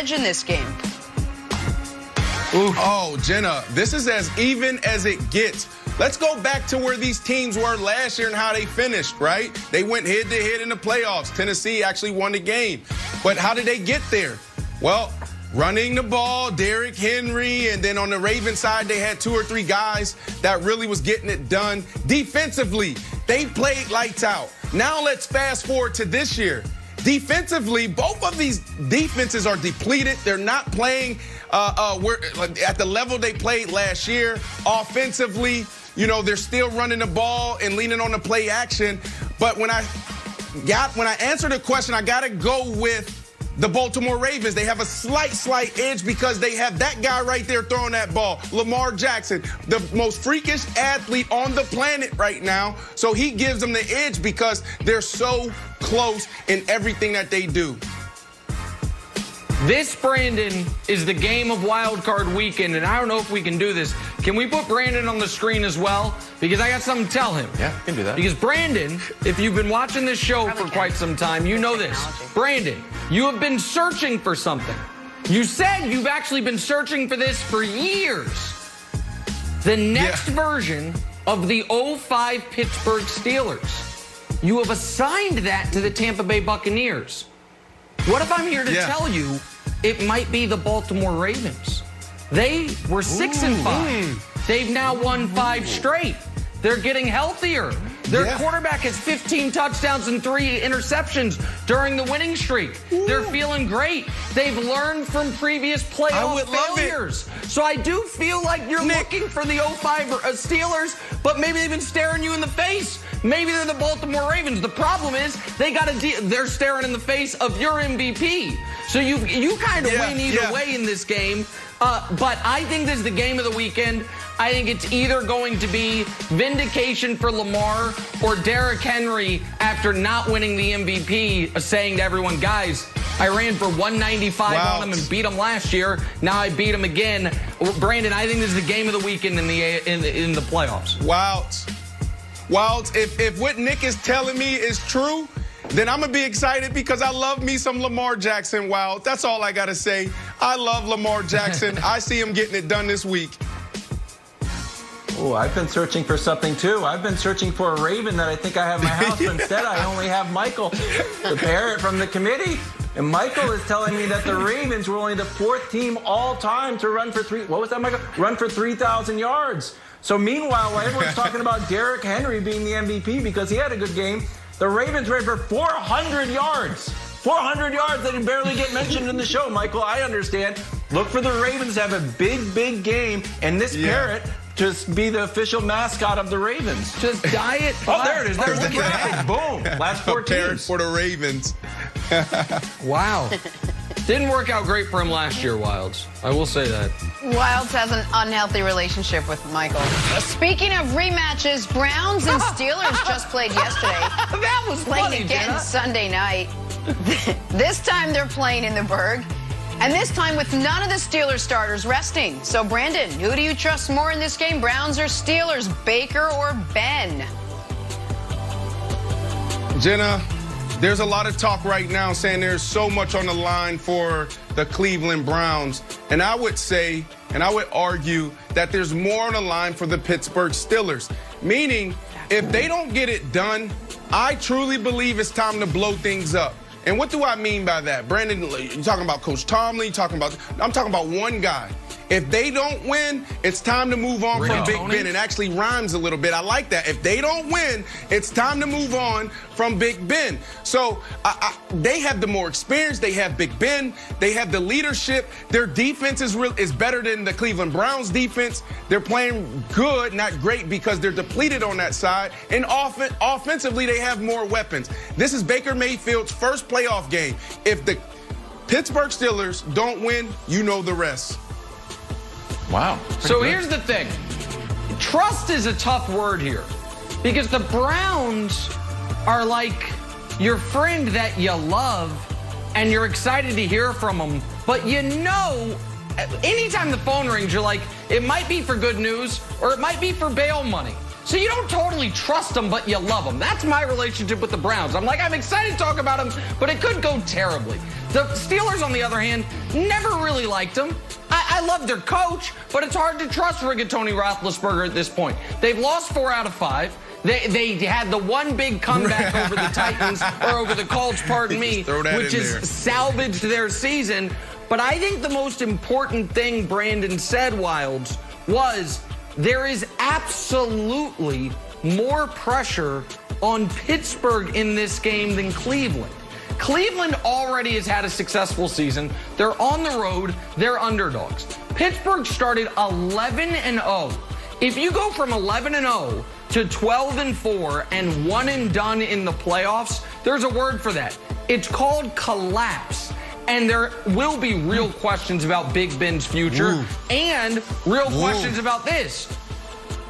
edge in this game. Ooh. Oh, Jenna, this is as even as it gets. Let's go back to where these teams were last year and how they finished, right? They went head-to-head in the playoffs. Tennessee actually won the game. But how did they get there? Well, running the ball, Derrick Henry, and then on the Ravens side, they had 2 or 3 guys that really was getting it done. Defensively, they played lights out. Now let's fast forward to this year. Defensively, both of these defenses are depleted. They're not playing at the level they played last year. Offensively, you know, they're still running the ball and leaning on the play action. But when I answer the question, I got to go with the Baltimore Ravens. They have a slight edge because they have that guy right there throwing that ball, Lamar Jackson, the most freakish athlete on the planet right now. So he gives them the edge because they're so close in everything that they do. This, Brandon, is the game of Wild Card weekend, and I don't know if we can do this. Can we put Brandon on the screen as well? Because I got something to tell him. Yeah, we can do that. Because Brandon, if you've been watching this show for quite some time, you know this. Brandon, you have been searching for something. You said you've actually been searching for this for years. The next version of the 05 Pittsburgh Steelers. You have assigned that to the Tampa Bay Buccaneers. What if I'm here to tell you it might be the Baltimore Ravens? They were 6-5. They've now won 5 straight. They're getting healthier. Their quarterback has 15 touchdowns and 3 interceptions during the winning streak. They're feeling great. They've learned from previous playoff failures. So I do feel like you're looking for the 05 Steelers, but maybe they've been staring you in the face. Maybe they're the Baltimore Ravens. The problem is they're staring in the face of your MVP. So you kind of win either way in this game. But I think this is the game of the weekend. I think it's either going to be vindication for Lamar or Derrick Henry after not winning the MVP, saying to everyone, guys, I ran for 195 on him and beat him last year. Now I beat him again. Brandon, I think this is the game of the weekend in the playoffs. Wilds, if what Nick is telling me is true, then I'm going to be excited because I love me some Lamar Jackson, Wild. That's all I got to say. I love Lamar Jackson. I see him getting it done this week. Oh, I've been searching for something, too. I've been searching for a Raven that I think I have in my house, but instead I only have Michael, the parent from the committee. And Michael is telling me that the Ravens were only the 4th team all time to run for what was that, Michael? Run for 3,000 yards. So meanwhile, while everyone's talking about Derrick Henry being the MVP because he had a good game, the Ravens ran for 400 yards. 400 yards that barely get mentioned in the show, Michael. I understand. Look for the Ravens to have a big game, and this parrot just be the official mascot of the Ravens. Just diet. Oh, there it is. There's the graphic. Boom. Last 4 teams. For the Ravens. Wow. Didn't work out great for him last year, Wilds. I will say that. Wilds has an unhealthy relationship with Michael. Speaking of rematches, Browns and Steelers just played yesterday. That was playing funny, again Jenna. Sunday night. This time they're playing in the Berg. And this time with none of the Steelers starters resting. So, Brandon, who do you trust more in this game, Browns or Steelers, Baker or Ben? Jenna, there's a lot of talk right now saying there's so much on the line for the Cleveland Browns. And I would say, and I would argue, that there's more on the line for the Pittsburgh Steelers. Meaning, if they don't get it done, I truly believe it's time to blow things up. And what do I mean by that? Brandon, you're talking about Coach Tomlin, I'm talking about one guy. If they don't win, it's time to move on from Big Ben. It actually rhymes a little bit. I like that. If they don't win, it's time to move on from Big Ben. So they have the more experience. They have Big Ben. They have the leadership. Their defense is better than the Cleveland Browns defense. They're playing good, not great, because they're depleted on that side. And offensively, they have more weapons. This is Baker Mayfield's first playoff game. If the Pittsburgh Steelers don't win, you know the rest. Wow. So here's the thing. Trust is a tough word here because the Browns are like your friend that you love and you're excited to hear from them. But you know, anytime the phone rings, you're like, it might be for good news or it might be for bail money. So you don't totally trust them, but you love them. That's my relationship with the Browns. I'm like, I'm excited to talk about them, but it could go terribly. The Steelers, on the other hand, never really liked him. I love their coach, but it's hard to trust Rigatoni Roethlisberger at this point. They've lost 4 out of 5. They had the one big comeback over the Titans, or over the Colts, pardon me, which has salvaged their season. But I think the most important thing Brandon said, Wilds, was there is absolutely more pressure on Pittsburgh in this game than Cleveland. Cleveland already has had a successful season. They're on the road. They're underdogs. Pittsburgh started 11-0. If you go from 11-0 to 12-4 and one and done in the playoffs, there's a word for that. It's called collapse. And there will be real questions about Big Ben's future and real questions about this.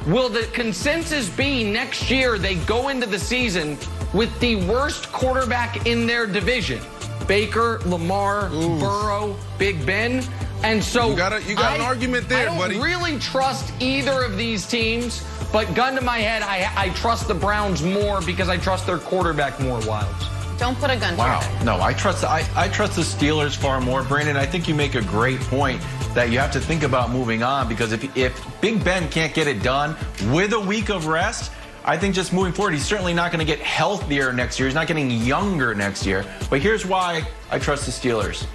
Will the consensus be next year they go into the season with the worst quarterback in their division? Baker, Lamar, Burrow, Big Ben. And so you got an argument there, buddy. I don't really trust either of these teams, but gun to my head, I trust the Browns more because I trust their quarterback more, Wilds. Don't put a gun to your head. No, I trust the Steelers far more. Brandon, I think you make a great point that you have to think about moving on, because if Big Ben can't get it done with a week of rest, I think just moving forward, he's certainly not going to get healthier next year. He's not getting younger next year. But here's why I trust the Steelers.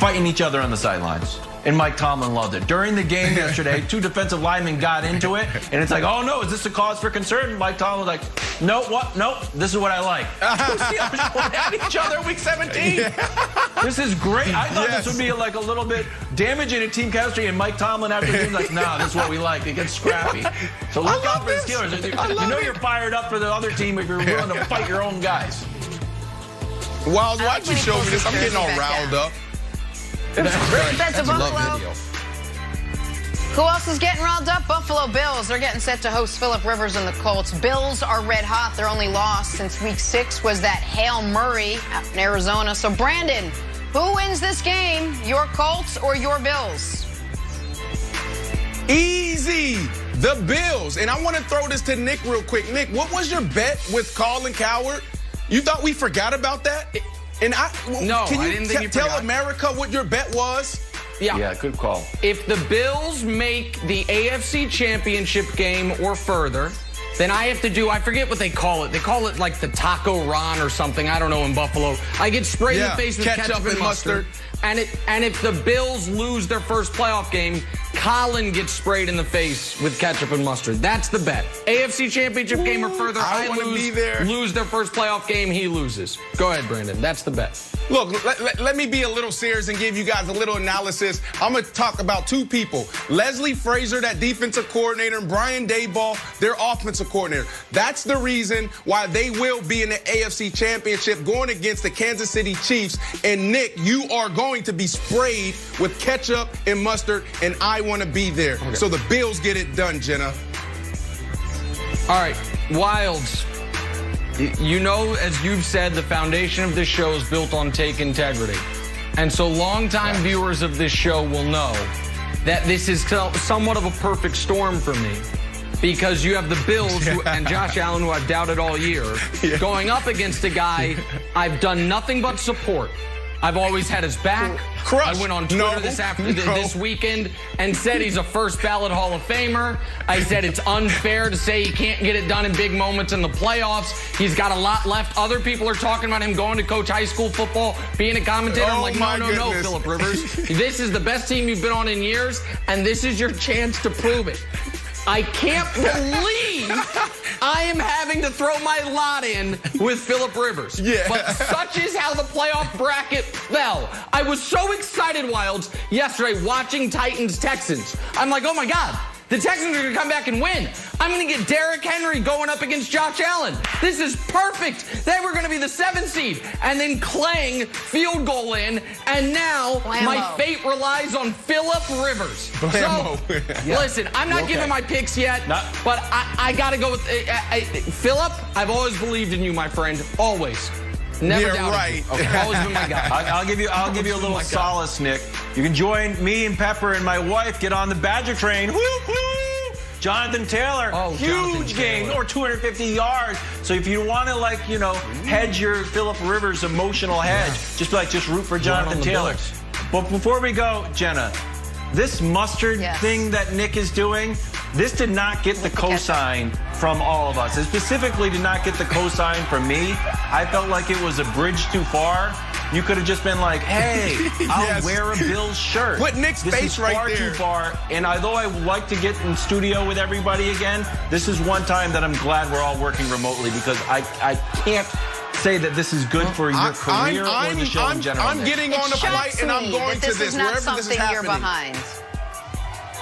Fighting each other on the sidelines. And Mike Tomlin loved it. During the game yesterday, 2 defensive linemen got into it, and it's like, oh no, is this a cause for concern? And Mike Tomlin was like, no, what? No, this is what I like. The Steelers going at each other week 17. Yeah. This is great. I thought this would be like a little bit damaging to team chemistry, and Mike Tomlin after the game like, nah, this is what we like. It gets scrappy. So look out for the Steelers. You know you're fired up for the other team if you're willing to fight your own guys. Wild, why'd you show me this? I'm getting all riled up. That's a Buffalo. Who else is getting riled up? Buffalo Bills. They're getting set to host Phillip Rivers and the Colts. Bills are red hot. Their only loss since week 6 was that Hail Murray out in Arizona. So, Brandon, who wins this game? Your Colts or your Bills? Easy. The Bills. And I want to throw this to Nick real quick. Nick, what was your bet with Colin Cowherd? You thought we forgot about that? And I didn't think you tell America what your bet was? Yeah, good call. If the Bills make the AFC Championship game or further, then I have to do, I forget what they call it. They call it like the Taco Ron or something. I don't know, in Buffalo. I get sprayed in the face with ketchup and mustard. And if the Bills lose their first playoff game, Colin gets sprayed in the face with ketchup and mustard. That's the bet. AFC Championship game or further, I lose their first playoff game, he loses. Go ahead, Brandon. That's the bet. Look, let me be a little serious and give you guys a little analysis. I'm going to talk about 2 people. Leslie Frazier, that defensive coordinator, and Brian Daboll, their offensive coordinator. That's the reason why they will be in the AFC Championship going against the Kansas City Chiefs. And, Nick, you are going to be sprayed with ketchup and mustard, and I want to be there. Okay. So the Bills get it done, Jenna. All right, Wilds. You know, as you've said, the foundation of this show is built on take integrity. And so longtime viewers of this show will know that this is somewhat of a perfect storm for me. Because you have the Bills and Josh Allen, who I've doubted all year, going up against a guy I've done nothing but support. I've always had his back. I went on Twitter this weekend and said he's a first ballot Hall of Famer. I said it's unfair to say he can't get it done in big moments in the playoffs. He's got a lot left. Other people are talking about him going to coach high school football, being a commentator. I'm like, no, Phillip Rivers. This is the best team you've been on in years, and this is your chance to prove it. I can't believe I am having to throw my lot in with Phillip Rivers. But such is how the playoff bracket fell. I was so excited, Wilds, yesterday watching Titans-Texans. I'm like, oh my God, the Texans are going to come back and win. I'm going to get Derrick Henry going up against Josh Allen. This is perfect. They were going to be the 7th seed. And then Klang field goal in. And now my fate relies on Phillip Rivers. So, listen, I'm not giving my picks yet, but I got to go with Phillip. I've always believed in you, my friend. Always. Never doubted you. Okay. Always been my guy. I'll give you a little solace, Nick. You can join me and Pepper and my wife, get on the Badger train. Woo, woo. Jonathan Taylor, huge game, or 250 yards. So if you want to, like, you know, hedge your Phillip Rivers emotional hedge, just root for Jonathan Taylor. But before we go, Jenna, this mustard thing that Nick is doing, this did not get the cosign from all of us. It specifically did not get the cosign from me. I felt like it was a bridge too far. You could have just been like, hey, I'll wear a Bills shirt. Put Nick's face right there. This is far too far. And although I would like to get in studio with everybody again, this is one time that I'm glad we're all working remotely, because I can't say that this is good for your career or the show in general. I'm getting on the flight and I'm going to this, wherever this is happening. You're behind.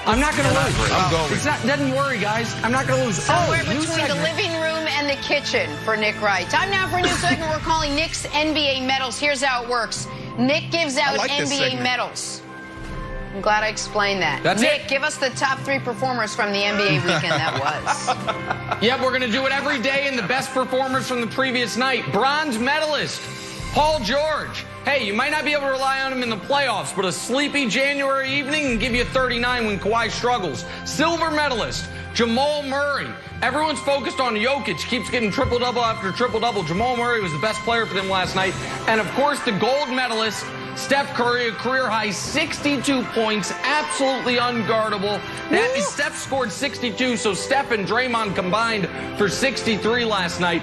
I'm not going to lose. I'm going. Doesn't worry, guys. I'm not going to lose. Somewhere between the living room and the kitchen for Nick Wright. Time now for a new segment we're calling Nick's NBA Medals. Here's how it works. Nick gives out NBA medals. I'm glad I explained that. Nick, give us the top 3 performers from the NBA weekend that was. Yep, we're going to do it every day, and the best performers from the previous night. Bronze medalist, Paul George. Hey, you might not be able to rely on him in the playoffs, but a sleepy January evening can give you 39 when Kawhi struggles. Silver medalist, Jamal Murray. Everyone's focused on Jokic, keeps getting triple-double after triple-double. Jamal Murray was the best player for them last night. And, of course, the gold medalist, Steph Curry, a career-high 62 points, absolutely unguardable. Steph scored 62, so Steph and Draymond combined for 63 last night.